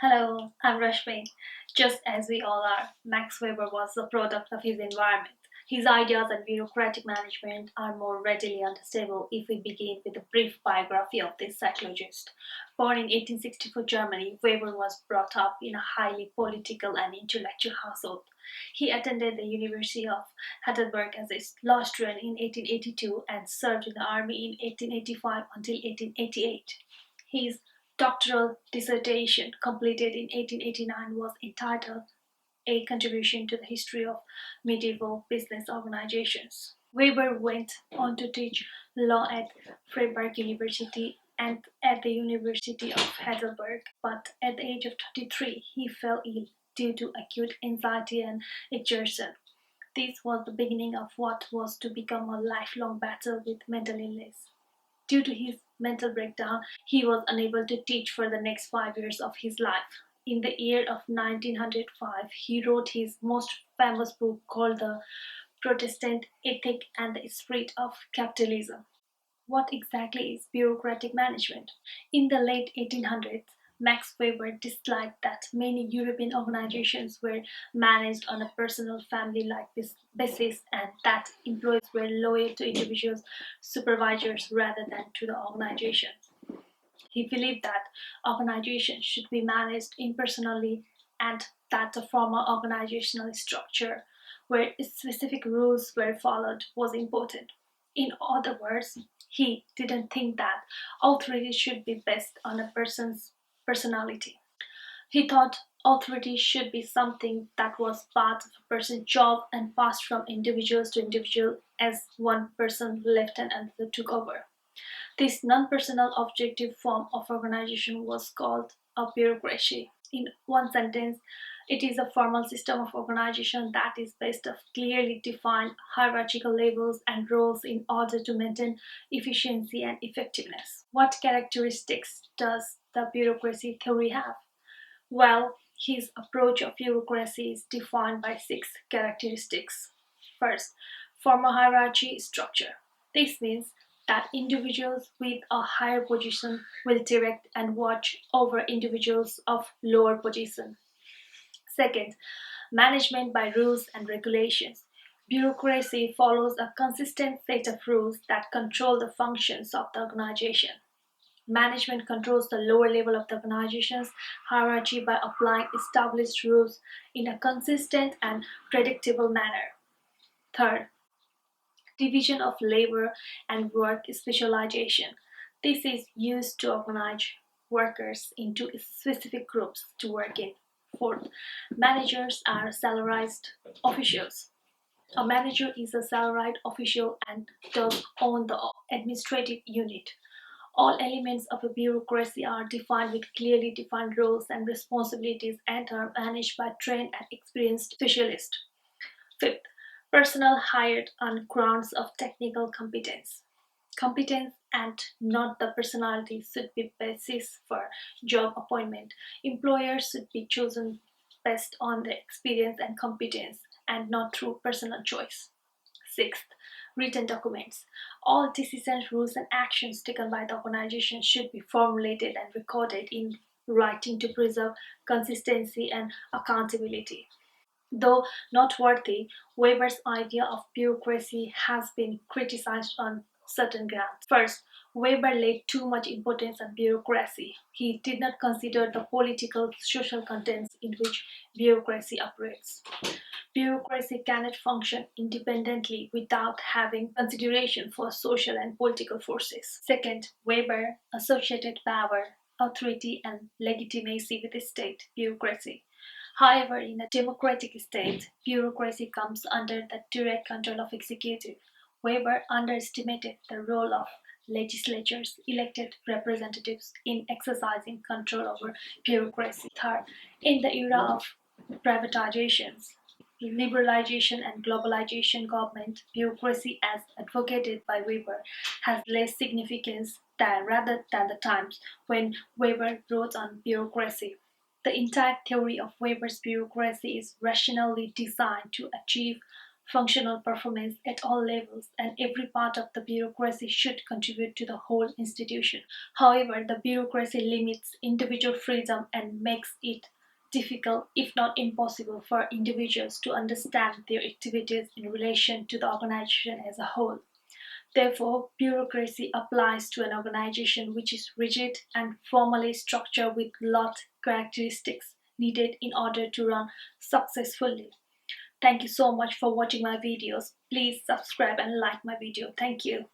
Hello, I'm Rashmee. Just as we all are, Max Weber was the product of his environment. His ideas on bureaucratic management are more readily understandable if we begin with a brief biography of this psychologist. Born in 1864 Germany, Weber was brought up in a highly political and intellectual household. He attended the University of Heidelberg as a law student in 1882 and served in the army in 1885 until 1888. His doctoral dissertation, completed in 1889, was entitled A Contribution to the History of Medieval Business Organizations. Weber went on to teach law at Freiburg University and at the University of Heidelberg, but at the age of 23 he fell ill due to acute anxiety and exhaustion. This was the beginning of what was to become a lifelong battle with mental illness. Due to his mental breakdown, he was unable to teach for the next 5 years of his life. In the year of 1905, he wrote his most famous book called The Protestant Ethic and the Spirit of Capitalism. What exactly is bureaucratic management? In the late 1800s, Max Weber disliked that many European organizations were managed on a personal family like basis and that employees were loyal to individual supervisors rather than to the organizations. He believed that organizations should be managed impersonally and that a formal organizational structure where specific rules were followed was important. In other words, he didn't think that authority should be based on a person's personality. He thought authority should be something that was part of a person's job and passed from individuals to individual as one person left and another took over. This non-personal objective form of organization was called a bureaucracy. In one sentence, it is a formal system of organization that is based on clearly defined hierarchical levels and roles in order to maintain efficiency and effectiveness. What characteristics does the bureaucracy theory have? Well, his approach of bureaucracy is defined by six characteristics. First, formal hierarchy structure. This means that individuals with a higher position will direct and watch over individuals of lower position. Second, management by rules and regulations. Bureaucracy follows a consistent set of rules that control the functions of the organization. Management controls the lower level of the organization's hierarchy by applying established rules in a consistent and predictable manner. Third, division of labor and work specialization. This is used to organize workers into specific groups to work in. Fourth, managers are salaried officials. A manager is a salaried official and does own the administrative unit. All elements of a bureaucracy are defined with clearly defined roles and responsibilities and are managed by trained and experienced specialists. Fifth, personnel hired on grounds of technical competence. Competence and not the personality should be basis for job appointment. Employers should be chosen based on their experience and competence and not through personal choice. Sixth, written documents. All decisions, rules, and actions taken by the organization should be formulated and recorded in writing to preserve consistency and accountability. Though noteworthy, Weber's idea of bureaucracy has been criticized on certain grounds. First, Weber laid too much importance on bureaucracy. He did not consider the political social contexts in which bureaucracy operates. Bureaucracy cannot function independently without having consideration for social and political forces. Second, Weber associated power, authority, and legitimacy with the state bureaucracy. However, in a democratic state, bureaucracy comes under the direct control of executive. Weber underestimated the role of legislatures, elected representatives, in exercising control over bureaucracy. Third, in the era of privatizations, liberalization and globalization, government bureaucracy as advocated by Weber has less significance than rather than the times when Weber wrote on bureaucracy. The entire theory of Weber's bureaucracy is rationally designed to achieve functional performance at all levels, and every part of the bureaucracy should contribute to the whole institution. However, the bureaucracy limits individual freedom and makes it difficult, if not impossible, for individuals to understand their activities in relation to the organization as a whole. Therefore, bureaucracy applies to an organization which is rigid and formally structured with lot characteristics needed in order to run successfully. Thank you so much for watching my videos. Please subscribe and like my video. Thank you.